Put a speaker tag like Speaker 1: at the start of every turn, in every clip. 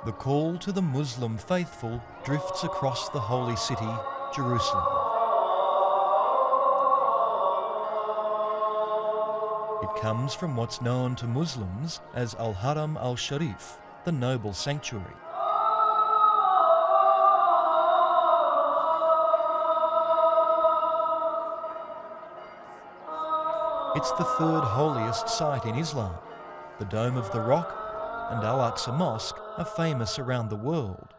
Speaker 1: The call to the Muslim faithful drifts across the holy city, Jerusalem. It comes from what's known to Muslims as Al-Haram al-Sharif, the noble sanctuary. It's the third holiest site in Islam. The Dome of the Rock and Al-Aqsa Mosque are famous around the world.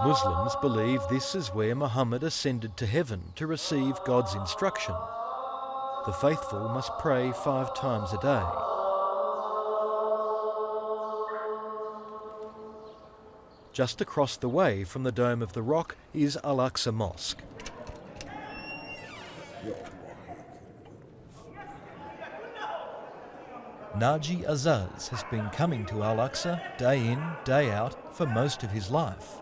Speaker 1: Muslims believe this is where Muhammad ascended to heaven to receive God's instruction. The faithful must pray 5 times a day. Just across the way from the Dome of the Rock is Al-Aqsa Mosque. Naji Azaz has been coming to Al-Aqsa day in, day out for most of his life.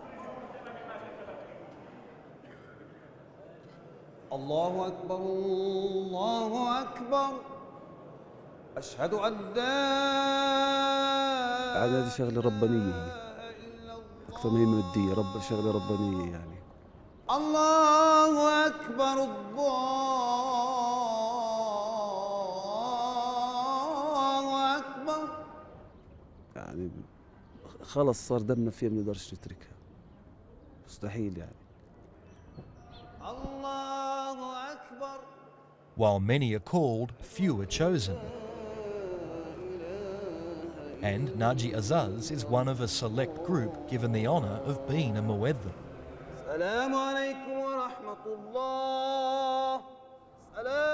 Speaker 2: Allahu Akbar, Allahu Akbar, أشهد أن لا.
Speaker 3: هذه شغلة ربانية أكثر ما هي مادية، شغلة ربانية يعني.
Speaker 2: الله أكبر، الله أكبر.
Speaker 3: يعني خلص صار دمنا فيها ما نقدرش نتركها. مستحيل يعني.
Speaker 2: الله أكبر.
Speaker 1: While many are called, few are chosen. And Naji Azaz is one of a select group given the honour of being a Muezzin.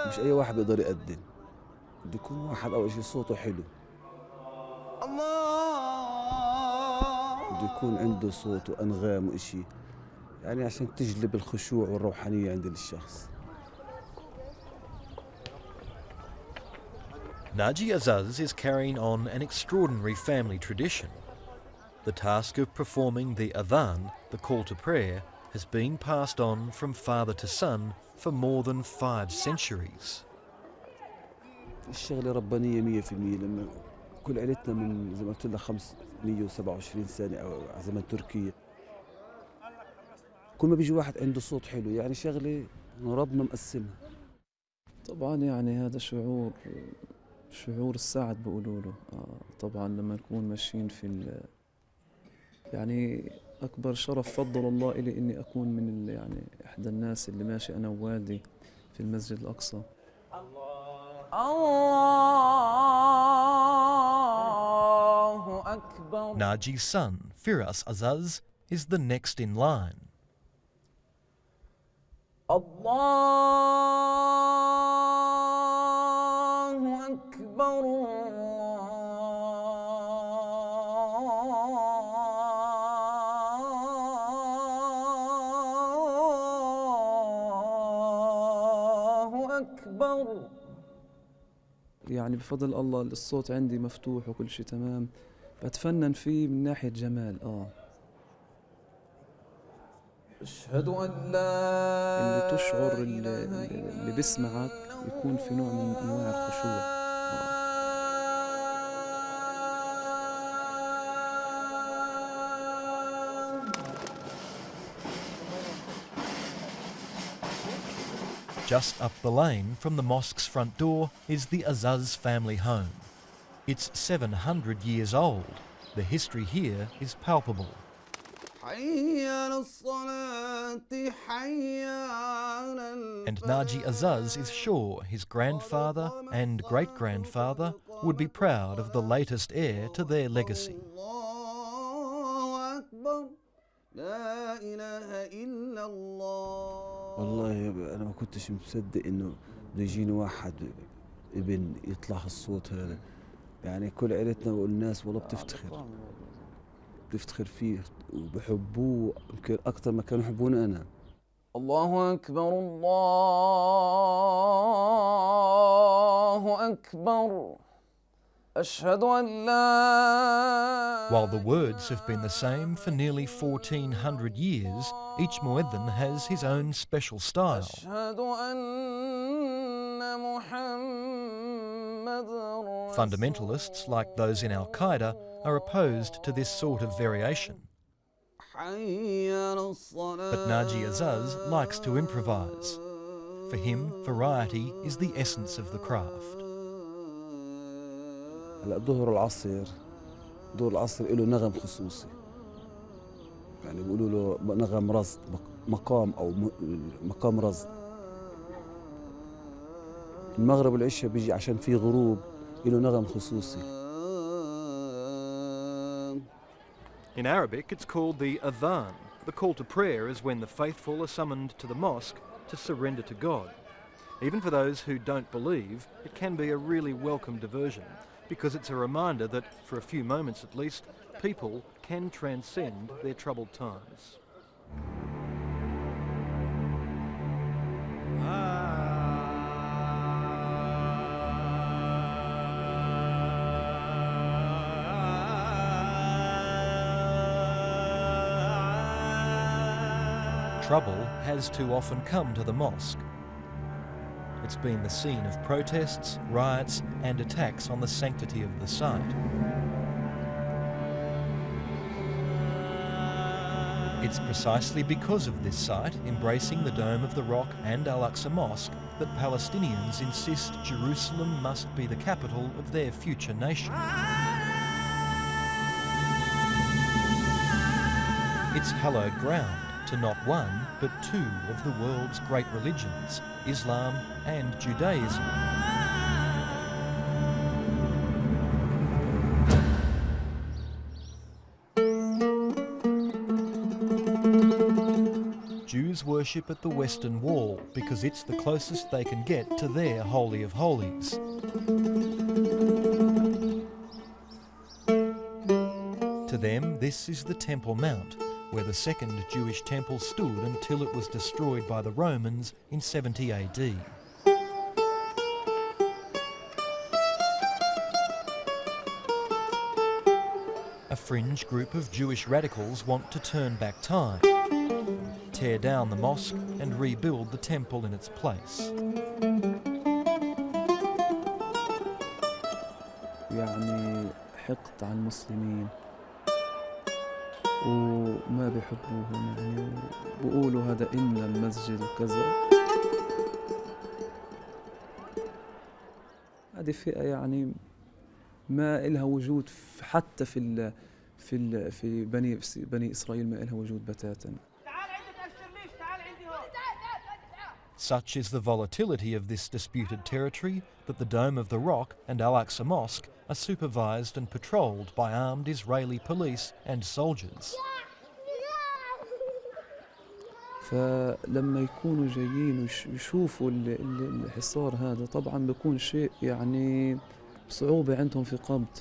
Speaker 3: مش أي واحد بيقدر يأذن، بده يكون واحد أول شيء صوته حلو. بده يكون عنده صوت وأنغام وإشي، يعني عشان تجلب الخشوع والروحانية عند الشخص.
Speaker 1: Naji Azaz is carrying on an extraordinary family tradition. The task of performing the adhan, the call to prayer, has been passed on from father to son for more than 5 centuries.
Speaker 3: الشغلة ربانية 100%، لما كل عائلتنا من زي ما قلت لك 527 سنة أو زمن تركيا. كل ما بيجي واحد عنده صوت حلو، يعني شغلة ربنا مقسمها.
Speaker 4: طبعا يعني هذا شعور السعد بيقولوا له. طبعا لما نكون ماشيين في يعني أكبر شرف فضل الله إلي إني أكون من يعني إحدى الناس اللي ماشي أنا ووالدي في المسجد الأقصى.
Speaker 2: الله أكبر.
Speaker 1: Naji's son, Firas Azaz, is the next in line.
Speaker 2: الله أكبر، الله أكبر.
Speaker 4: يعني بفضل الله الصوت عندي مفتوح وكل شيء تمام، بتفنن فيه من ناحية جمال.
Speaker 2: أشهد أن لا.
Speaker 4: اللي تشعر اللي بيسمعك يكون في نوع من أنواع الخشوع.
Speaker 1: Just up the lane from the mosque's front door is the Azaz family home. It's 700 years old. The history here is palpable. And Naji Azaz is sure his grandfather and great-grandfather would be proud of the latest heir to their legacy.
Speaker 3: والله أنا ما كنتش مصدق إنه بده يجيني واحد ابن يطلع الصوت هذا. يعني كل عائلتنا والناس والله بتفتخر فيه وبحبوه يمكن أكثر ما كانوا يحبوني أنا.
Speaker 2: الله أكبر، الله أكبر، أشهد أن لا.
Speaker 1: While the words have been the same for nearly 1400 years, each Muezzin has his own special style.
Speaker 2: أشهد أن محمد
Speaker 1: Fundamentalists, like those in Al-Qaeda, are opposed to this sort of variation. But Naji Azaz likes to improvise. For him, variety is the essence of the craft.
Speaker 3: هلا ظهر العصر له نغم خصوصي، يعني بيقولوا له نغم رصد، مقام أو مقام رصد. المغرب والعشاء بيجي عشان في غروب له نغم خصوصي.
Speaker 1: In Arabic, it's called the adhan. The call to prayer is when the faithful are summoned to the mosque to surrender to God. Even for those who don't believe, it can be a really welcome diversion, because it's a reminder that, for a few moments at least, people can transcend their troubled times. Trouble has too often come to the mosque. It's been the scene of protests, riots and attacks on the sanctity of the site. It's precisely because of this site, embracing the Dome of the Rock and Al-Aqsa Mosque, that Palestinians insist Jerusalem must be the capital of their future nation. It's hallowed ground to not one, but two of the world's great religions, Islam and Judaism. Jews worship at the Western Wall because it's the closest they can get to their Holy of Holies. To them, this is the Temple Mount, where the second Jewish temple stood until it was destroyed by the Romans in 70 AD. A fringe group of Jewish radicals want to turn back time, tear down the mosque and rebuild the temple in its place.
Speaker 4: يعني حقد على المسلمين وما بيحبوهم، يعني بقولوا هذا إن المسجد وكذا. هذه فئة يعني ما إلها وجود حتى في بني إسرائيل، ما إلها وجود بتاتا.
Speaker 1: Such is the volatility of this disputed territory that the Dome of the Rock and Al-Aqsa Mosque are supervised and patrolled by armed Israeli police and soldiers.
Speaker 4: فلما يكونوا جايين ويشوفوا الحصار هذا، طبعا بيكون شيء يعني صعوبة عندهم في قبض،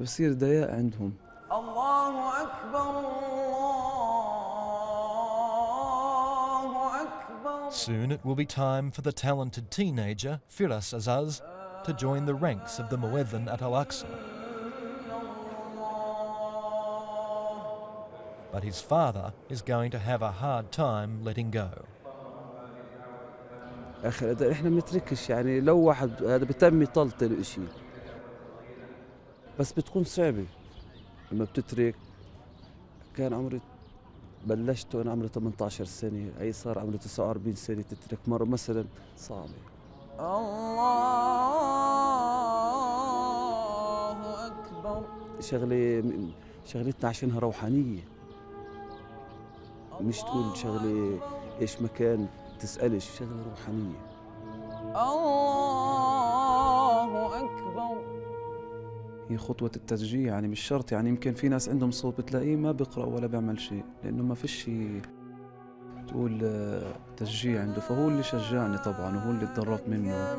Speaker 4: بصير ضياع عندهم.
Speaker 2: الله أكبر الله أكبر.
Speaker 1: Soon it will be time for the talented teenager, Firas Azaz, to join the ranks of the Muezzin at Al-Aqsa. But his father is going to have a hard time letting go.
Speaker 3: أخي إحنا بنتركش، يعني لو واحد هذا بتم يطلطل شيء، بس بتكون صعبة لما بتترك. كان عمري بلشت وأنا عمري 18 سنة، هي صار عمري 49 سنة، تترك مرة مثلا صعبة.
Speaker 2: الله أكبر.
Speaker 3: شغلتنا عشانها روحانية، مش تقول شغلة إيش مكان تسألش، شغلة روحانية.
Speaker 2: الله أكبر.
Speaker 4: هي خطوة التشجيع، يعني مش شرط، يعني يمكن في ناس عندهم صوت بتلاقيه ما بيقرأ ولا بيعمل شيء، لأنه ما فيش تقول تشجيع عنده، فهو اللي شجعني طبعا وهو اللي تدربت منه.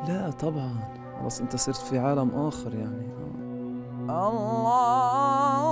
Speaker 4: لا طبعا خلاص انت صرت في عالم آخر يعني.
Speaker 2: الله